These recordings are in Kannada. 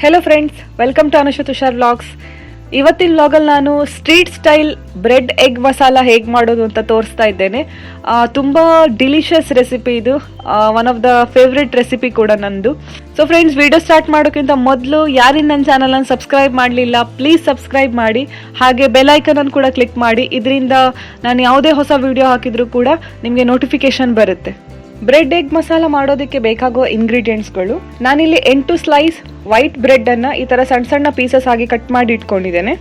Hello friends, welcome to Anusha Tushar vlogs. ಇವತ್ತಿನ ವ್ಲಾಗಲ್ಲಿ ನಾನು street style bread egg masala ಹೇಗೆ ಮಾಡೋದು ಅಂತ ತೋರಿಸ್ತಾ ಇದ್ದೇನೆ. ತುಂಬ ಡಿಲಿಷಿಯಸ್ ರೆಸಿಪಿ ಇದು. One of the favourite recipe ಕೂಡ ನಂದು. ಸೊ ಫ್ರೆಂಡ್ಸ್, ವಿಡಿಯೋ ಸ್ಟಾರ್ಟ್ ಮಾಡೋಕ್ಕಿಂತ ಮೊದಲು ಯಾರಿನ ನನ್ನ ಚಾನಲನ್ನು ಸಬ್ಸ್ಕ್ರೈಬ್ ಮಾಡಲಿಲ್ಲ, ಪ್ಲೀಸ್ ಸಬ್ಸ್ಕ್ರೈಬ್ ಮಾಡಿ. ಹಾಗೆ ಬೆಲ್ ಐಕನನ್ನು ಕೂಡ ಕ್ಲಿಕ್ ಮಾಡಿ. ಇದರಿಂದ ನಾನು ಯಾವುದೇ ಹೊಸ ವಿಡಿಯೋ ಹಾಕಿದರೂ ಕೂಡ ನಿಮಗೆ ನೋಟಿಫಿಕೇಶನ್ ಬರುತ್ತೆ. ಬ್ರೆಡ್ ಎಗ್ ಮಸಾಲ ಮಾಡೋದಕ್ಕೆ ಬೇಕಾಗುವ ಇಂಗ್ರೀಡಿಯೆಂಟ್ಸ್ಗಳು, ನಾನಿಲ್ಲಿ 8 ಸ್ಲೈಸ್ ವೈಟ್ ಬ್ರೆಡ್ಡನ್ನು ಈ ಥರ ಸಣ್ಣ ಸಣ್ಣ ಪೀಸಸ್ ಆಗಿ ಕಟ್ ಮಾಡಿ ಇಟ್ಕೊಂಡಿದ್ದೇನೆ.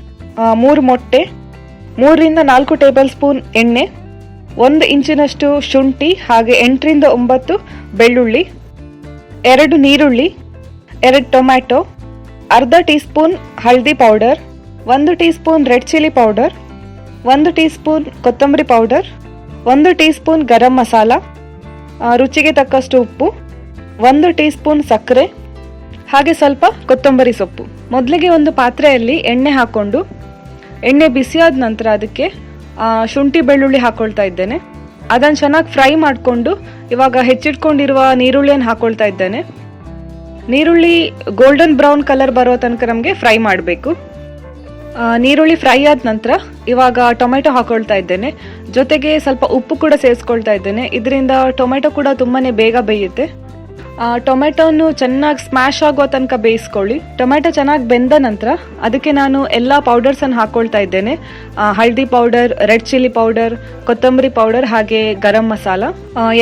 3 ಮೊಟ್ಟೆ, 3 ರಿಂದ 4 ಟೇಬಲ್ ಸ್ಪೂನ್ ಎಣ್ಣೆ, 1 ಇಂಚಿನಷ್ಟು ಶುಂಠಿ, ಹಾಗೆ 8 ರಿಂದ 9 ಬೆಳ್ಳುಳ್ಳಿ, 2 ನೀರುಳ್ಳಿ, 2 ಟೊಮ್ಯಾಟೊ, ಅರ್ಧ ಟೀ ಸ್ಪೂನ್ ಹಳದಿ powder, 1 tea spoon red chilli powder, 1 tea spoon ಕೊತ್ತಂಬರಿ powder, 1 tea spoon garam masala, ರುಚಿಗೆ ತಕ್ಕಷ್ಟು ಉಪ್ಪು, 1 ಟೀ ಸ್ಪೂನ್ ಸಕ್ಕರೆ, ಹಾಗೆ ಸ್ವಲ್ಪ ಕೊತ್ತಂಬರಿ ಸೊಪ್ಪು. ಮೊದಲಿಗೆ ಒಂದು ಪಾತ್ರೆಯಲ್ಲಿ ಎಣ್ಣೆ ಹಾಕ್ಕೊಂಡು, ಎಣ್ಣೆ ಬಿಸಿಯಾದ ನಂತರ ಅದಕ್ಕೆ ಶುಂಠಿ ಬೆಳ್ಳುಳ್ಳಿ ಹಾಕ್ಕೊಳ್ತಾ ಇದ್ದೇನೆ. ಅದನ್ನು ಚೆನ್ನಾಗಿ ಫ್ರೈ ಮಾಡಿಕೊಂಡು ಇವಾಗ ಹೆಚ್ಚಿಟ್ಕೊಂಡಿರುವ ನೀರುಳ್ಳಿಯನ್ನು ಹಾಕ್ಕೊಳ್ತಾ ಇದ್ದೇನೆ. ನೀರುಳ್ಳಿ ಗೋಲ್ಡನ್ ಬ್ರೌನ್ ಕಲರ್ ಬರೋ ತನಕ ನಮಗೆ ಫ್ರೈ ಮಾಡಬೇಕು. ನೀರುಳ್ಳಿ ಫ್ರೈ ಆದ ನಂತರ ಇವಾಗ ಟೊಮೆಟೊ ಹಾಕೊಳ್ತಾ ಇದ್ದೇನೆ. ಜೊತೆಗೆ ಸ್ವಲ್ಪ ಉಪ್ಪು ಕೂಡ ಸೇರಿಸ್ಕೊಳ್ತಾ ಇದ್ದೇನೆ. ಇದರಿಂದ ಟೊಮೆಟೊ ಕೂಡ ತುಂಬಾ ಬೇಗ ಬೇಯುತ್ತೆ. ಟೊಮೆಟೊವನ್ನು ಚೆನ್ನಾಗಿ ಸ್ಮ್ಯಾಶ್ ಆಗೋ ತನಕ ಬೇಯಿಸ್ಕೊಳ್ಳಿ. ಟೊಮೆಟೊ ಚೆನ್ನಾಗಿ ಬೆಂದ ನಂತರ ಅದಕ್ಕೆ ನಾನು ಎಲ್ಲ ಪೌಡರ್ಸನ್ನು ಹಾಕ್ಕೊಳ್ತಾ ಇದ್ದೇನೆ. ಹಳದಿ ಪೌಡರ್, ರೆಡ್ ಚಿಲ್ಲಿ ಪೌಡರ್, ಕೊತ್ತಂಬರಿ ಪೌಡರ್, ಹಾಗೆ ಗರಂ ಮಸಾಲ.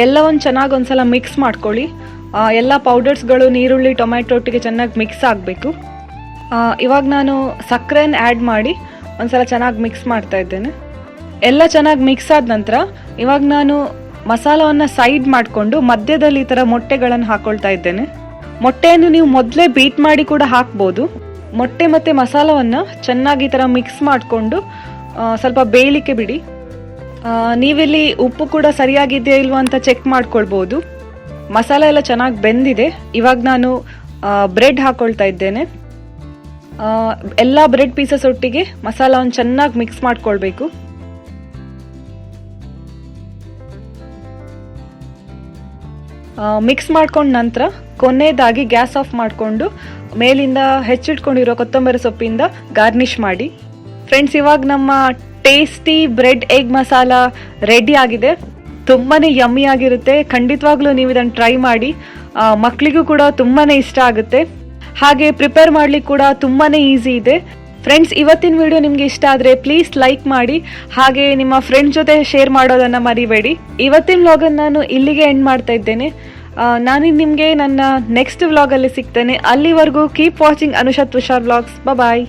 ಎಲ್ಲವನ್ನು ಚೆನ್ನಾಗಿ ಒಂದ್ಸಲ ಮಿಕ್ಸ್ ಮಾಡ್ಕೊಳ್ಳಿ. ಎಲ್ಲ ಪೌಡರ್ಸ್ಗಳು ನೀರುಳ್ಳಿ ಟೊಮೆಟೊ ಒಟ್ಟಿಗೆ ಚೆನ್ನಾಗಿ ಮಿಕ್ಸ್ ಆಗಬೇಕು. ಇವಾಗ ನಾನು ಸಕ್ಕರೆಯನ್ನು ಆ್ಯಡ್ ಮಾಡಿ ಒಂದ್ಸಲ ಚೆನ್ನಾಗಿ ಮಿಕ್ಸ್ ಮಾಡ್ತಾ ಇದ್ದೇನೆ. ಎಲ್ಲ ಚೆನ್ನಾಗಿ ಮಿಕ್ಸ್ ಆದ ನಂತರ ಇವಾಗ ನಾನು ಮಸಾಲವನ್ನು ಸೈಡ್ ಮಾಡಿಕೊಂಡು ಮಧ್ಯದಲ್ಲಿ ಈ ಥರ ಮೊಟ್ಟೆಗಳನ್ನು ಹಾಕ್ಕೊಳ್ತಾ ಇದ್ದೇನೆ. ಮೊಟ್ಟೆಯನ್ನು ನೀವು ಮೊದಲೇ ಬೀಟ್ ಮಾಡಿ ಕೂಡ ಹಾಕ್ಬೋದು. ಮೊಟ್ಟೆ ಮತ್ತು ಮಸಾಲವನ್ನು ಚೆನ್ನಾಗಿ ಈ ಥರ ಮಿಕ್ಸ್ ಮಾಡಿಕೊಂಡು ಸ್ವಲ್ಪ ಬೇಯಲಿಕ್ಕೆ ಬಿಡಿ. ನೀವಿಲ್ಲಿ ಉಪ್ಪು ಕೂಡ ಸರಿಯಾಗಿದೆಯಾ ಇಲ್ವಾ ಅಂತ ಚೆಕ್ ಮಾಡ್ಕೊಳ್ಬೋದು. ಮಸಾಲ ಎಲ್ಲ ಚೆನ್ನಾಗಿ ಬೆಂದಿದೆ. ಇವಾಗ ನಾನು ಬ್ರೆಡ್ ಹಾಕ್ಕೊಳ್ತಾ ಇದ್ದೇನೆ. ಎಲ್ಲ ಬ್ರೆಡ್ ಪೀಸಸ್ ಒಟ್ಟಿಗೆ ಮಸಾಲವನ್ನು ಚೆನ್ನಾಗಿ ಮಿಕ್ಸ್ ಮಾಡ್ಕೊಳ್ಬೇಕು. ಮಿಕ್ಸ್ ಮಾಡ್ಕೊಂಡ ನಂತರ ಕೊನೆಯದಾಗಿ ಗ್ಯಾಸ್ ಆಫ್ ಮಾಡಿಕೊಂಡು ಮೇಲಿಂದ ಹೆಚ್ಚಿಟ್ಕೊಂಡಿರೋ ಕೊತ್ತಂಬರಿ ಸೊಪ್ಪಿಂದ ಗಾರ್ನಿಷ್ ಮಾಡಿ. ಫ್ರೆಂಡ್ಸ್, ಇವಾಗ ನಮ್ಮ tasty bread egg masala ready ಆಗಿದೆ. ತುಂಬಾ ಯಮ್ಮಿ ಆಗಿರುತ್ತೆ. ಖಂಡಿತವಾಗ್ಲೂ ನೀವು ಇದನ್ನು ಟ್ರೈ ಮಾಡಿ. ಮಕ್ಕಳಿಗೂ ಕೂಡ ತುಂಬಾ ಇಷ್ಟ ಆಗುತ್ತೆ. ಹಾಗೆ ಪ್ರಿಪೇರ್ ಮಾಡ್ಲಿಕ್ಕೆ ಕೂಡ ತುಂಬಾ ಈಸಿ ಇದೆ. ಫ್ರೆಂಡ್ಸ್, ಇವತ್ತಿನ ವಿಡಿಯೋ ನಿಮಗೆ ಇಷ್ಟ ಆದರೆ ಪ್ಲೀಸ್ ಲೈಕ್ ಮಾಡಿ. ಹಾಗೆ ನಿಮ್ಮ ಫ್ರೆಂಡ್ಸ್ ಜೊತೆ ಶೇರ್ ಮಾಡೋದನ್ನು ಮರಿಬೇಡಿ. ಇವತ್ತಿನ ವ್ಲಾಗನ್ನು ನಾನು ಇಲ್ಲಿಗೆ ಎಂಡ್ ಮಾಡ್ತಾ ಇದ್ದೇನೆ. ನಾನು ನಿಮಗೆ ನನ್ನ ನೆಕ್ಸ್ಟ್ ವ್ಲಾಗಲ್ಲಿ ಸಿಗ್ತೇನೆ. ಅಲ್ಲಿವರೆಗೂ keep watching Anusha Tushar vlogs. ಬಾಯ್.